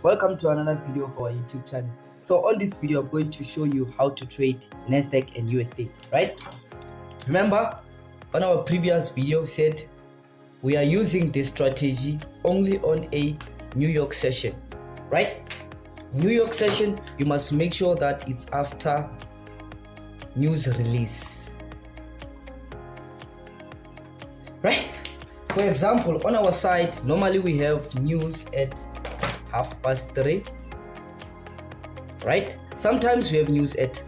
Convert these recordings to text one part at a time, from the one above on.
Welcome to another video of our YouTube channel. So on this video, I'm going to show you how to trade Nasdaq and US30, right? Remember, on our previous video said we are using this strategy only on a New York session, right? New York session, you must make sure that it's after news release, right? For example, on our side, normally we have news at 3:30, right? Sometimes we have news at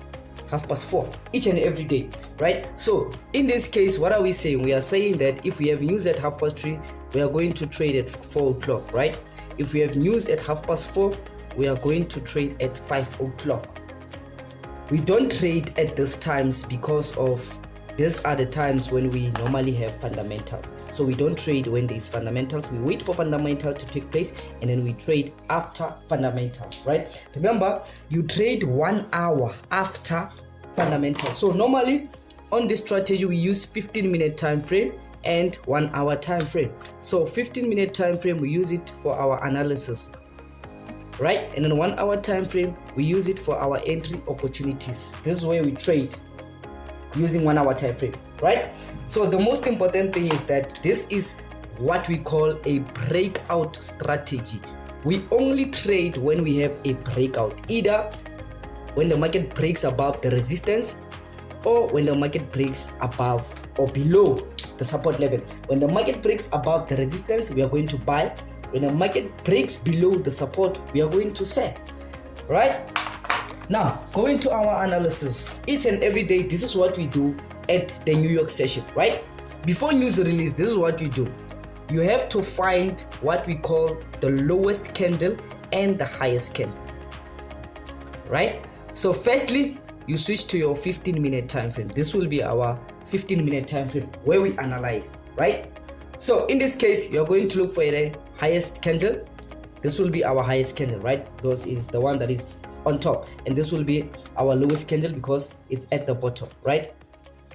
4:30 each and every day, right? So in this case, what are we saying? We are saying that if we have news at 3:30, we are going to trade at 4 o'clock, right? If we have news at 4:30, we are going to trade at 5 o'clock. We don't trade at these times because of these are the times when we normally have fundamentals. So we don't trade when there is fundamentals. We wait for fundamental to take place and then we trade after fundamentals, right? Remember, you trade 1 hour after fundamentals. So normally on this strategy we use 15-minute time frame and 1 hour time frame. So 15-minute time frame we use it for our analysis, right? And then 1 hour time frame we use it for our entry opportunities. This is where we trade using 1 hour time frame, right? So the most important thing is that this is what we call a breakout strategy. We only trade when we have a breakout, either when the market breaks above the resistance or when the market breaks above or below the support level. When the market breaks above the resistance, we are going to buy. When the market breaks below the support, we are going to sell, right? Now, going to our analysis, each and every day, this is what we do at the New York session, right? Before news release, this is what we do. You have to find what we call the lowest candle and the highest candle, right? So firstly, you switch to your 15-minute time frame. This will be our 15-minute time frame where we analyze, right? So in this case, you're going to look for the highest candle. This will be our highest candle, right? Because it's the one that is on top, and this will be our lowest candle because it's at the bottom, right?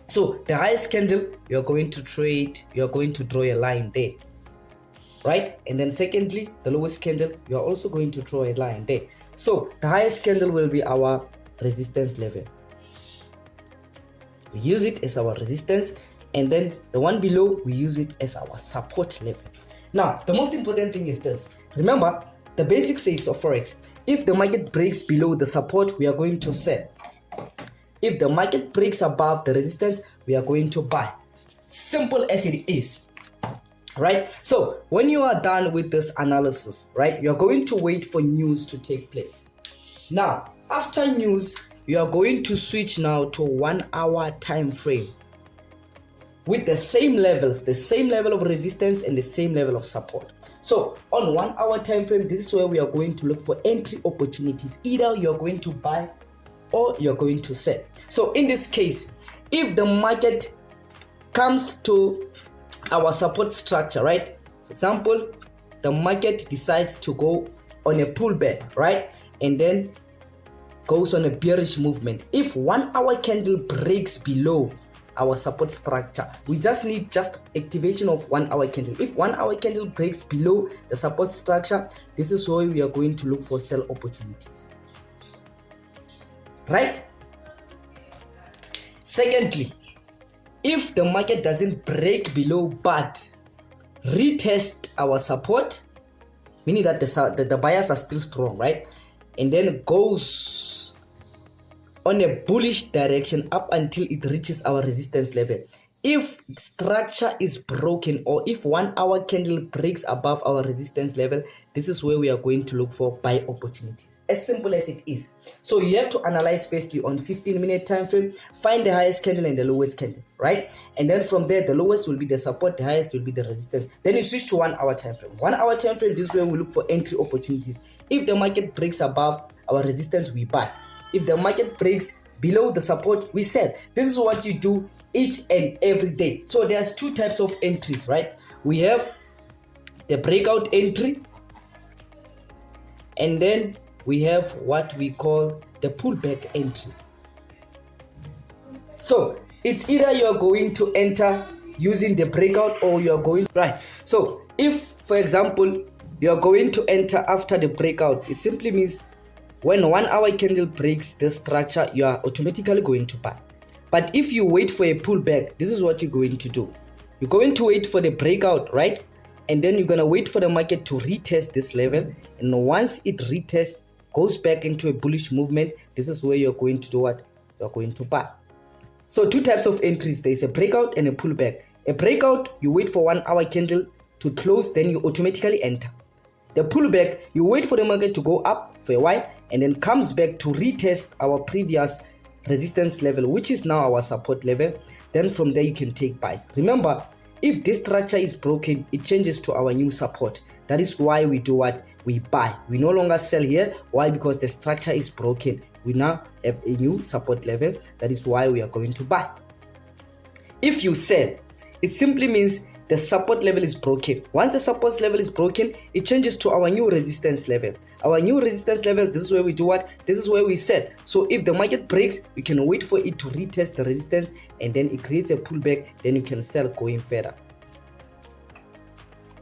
So the highest candle, you're going to trade, you're going to draw a line there, right? And then secondly, the lowest candle, you're also going to draw a line there. So the highest candle will be our resistance level. We use it as our resistance, and then the one below, we use it as our support level. Now, the most important thing is this. Remember, the basic says of Forex, if the market breaks below the support, we are going to sell. If the market breaks above the resistance, we are going to buy. Simple as it is, right? So when you are done with this analysis, right, you are going to wait for news to take place. Now, after news, you are going to switch now to 1 hour time frame with the same levels, the same level of resistance and the same level of support. So on 1 hour time frame, this is where we are going to look for entry opportunities. Either you're going to buy or you're going to sell. So in this case, if the market comes to our support structure, right? For example, the market decides to go on a pullback, right? And then goes on a bearish movement. If 1 hour candle breaks below our support structure, we just need activation of 1 hour candle. If 1 hour candle breaks below the support structure, this is where we are going to look for sell opportunities, right? Secondly, if the market doesn't break below but retest our support, meaning that the buyers are still strong, right? And then goes on a bullish direction up until it reaches our resistance level. If structure is broken or if 1 hour candle breaks above our resistance level, this is where we are going to look for buy opportunities. As simple as it is. So you have to analyze firstly on 15-minute time frame, find the highest candle and the lowest candle, right? And then from there, the lowest will be the support, the highest will be the resistance. Then you switch to 1 hour time frame. 1 hour time frame, this is where we look for entry opportunities. If the market breaks above our resistance, we buy. If the market breaks below the support, we sell. This is what you do each and every day. So there's two types of entries, right? We have the breakout entry, and then we have what we call the pullback entry. So it's either you're going to enter using the breakout or you're going, right? So if, for example, you are going to enter after the breakout. It simply means when 1 hour candle breaks this structure, you are automatically going to buy. But if you wait for a pullback, this is what you're going to do. You're going to wait for the breakout, right? And then you're going to wait for the market to retest this level. And once it retests, goes back into a bullish movement, this is where you're going to do what? You're going to buy. So two types of entries. There's a breakout and a pullback. A breakout, you wait for 1 hour candle to close, then you automatically enter. The pullback, you wait for the market to go up for a while and then comes back to retest our previous resistance level, which is now our support level. Then from there you can take buys. Remember, if this structure is broken, it changes to our new support. That is why we do what? We buy. We no longer sell here. Why? Because the structure is broken. We now have a new support level. That is why we are going to buy. If you sell, it simply means the support level is broken. Once the support level is broken, it changes to our new resistance level. Our new resistance level, this is where we do what? This is where we sell. So if the market breaks, you can wait for it to retest the resistance and then it creates a pullback, then you can sell going further.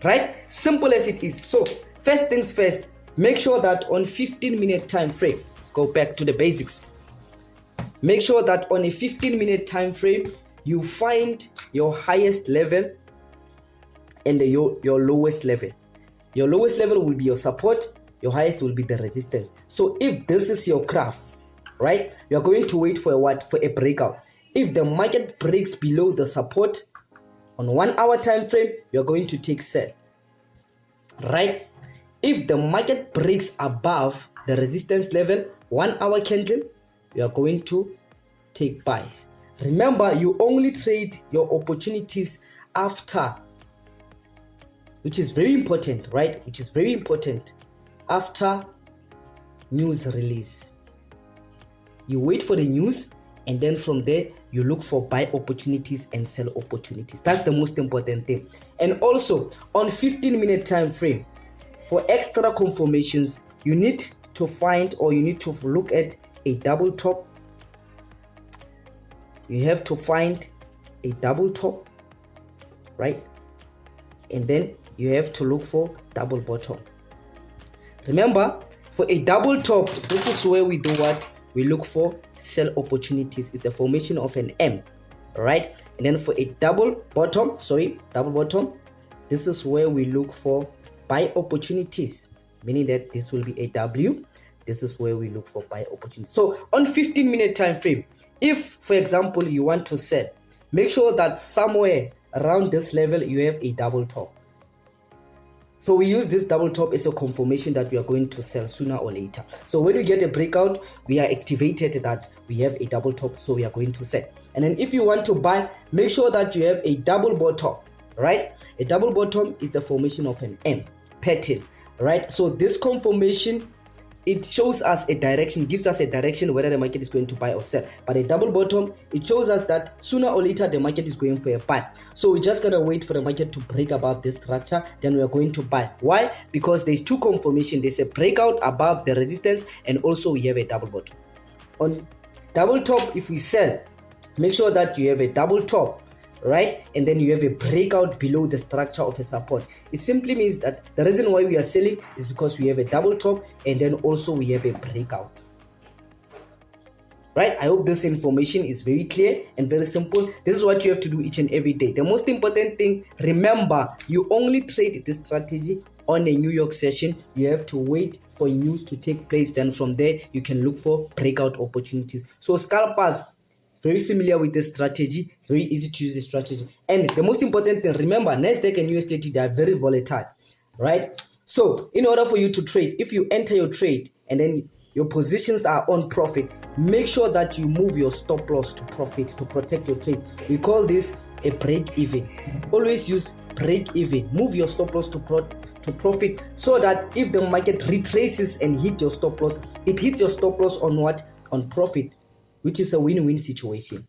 Right? Simple as it is. So first things first, make sure that on 15-minute time frame, let's go back to the basics. Make sure that on a 15-minute time frame, you find your highest level and your lowest level. Your lowest level will be your support, your highest will be the resistance. So if this is your graph, right, you're going to wait for a what? For a breakout. If the market breaks below the support on 1 hour time frame, you're going to take sell, right? If the market breaks above the resistance level, 1 hour candle, you are going to take buys. Remember, you only trade your opportunities after, which is very important, right? Which is very important, after news release. You wait for the news and then from there you look for buy opportunities and sell opportunities. That's the most important thing. And also on 15-minute time frame, for extra confirmations, you need to find, or you need to look at a double top. You have to find a double top, right? And then you have to look for double bottom. Remember, for a double top, this is where we do what? We look for sell opportunities. It's a formation of an M, right? And then for a double bottom, this is where we look for buy opportunities, meaning that this will be a W. This is where we look for buy opportunities. So on 15-minute time frame, if for example you want to sell, make sure that somewhere around this level you have a double top. So we use this double top as a confirmation that we are going to sell sooner or later. So when we get a breakout, we are activated that we have a double top, so we are going to sell. And then if you want to buy, make sure that you have a double bottom, right? A double bottom is a formation of an M pattern, right? So this confirmation, it shows us a direction, gives us a direction whether the market is going to buy or sell. But a double bottom, it shows us that sooner or later the market is going for a buy. So we're just gonna wait for the market to break above this structure, then we are going to buy. Why? Because there's two confirmation. There's a breakout above the resistance and also we have a double bottom. On double top, if we sell, make sure that you have a double top, right? And then you have a breakout below the structure of a support. It simply means that the reason why we are selling is because we have a double top and then also we have a breakout, right? I hope this information is very clear and very simple. This is what you have to do each and every day. The most important thing, remember, you only trade this strategy on a New York session. You have to wait for news to take place. Then from there, you can look for breakout opportunities. So scalpers, very similar with this strategy. It's very easy to use this strategy. And the most important thing, remember, Nasdaq and US30, they are very volatile, right? So in order for you to trade, if you enter your trade and then your positions are on profit, make sure that you move your stop loss to profit to protect your trade. We call this a break even. Always use break even. Move your stop loss to profit, so that if the market retraces and hit your stop loss, it hits your stop loss on what? On profit, which is a win-win situation.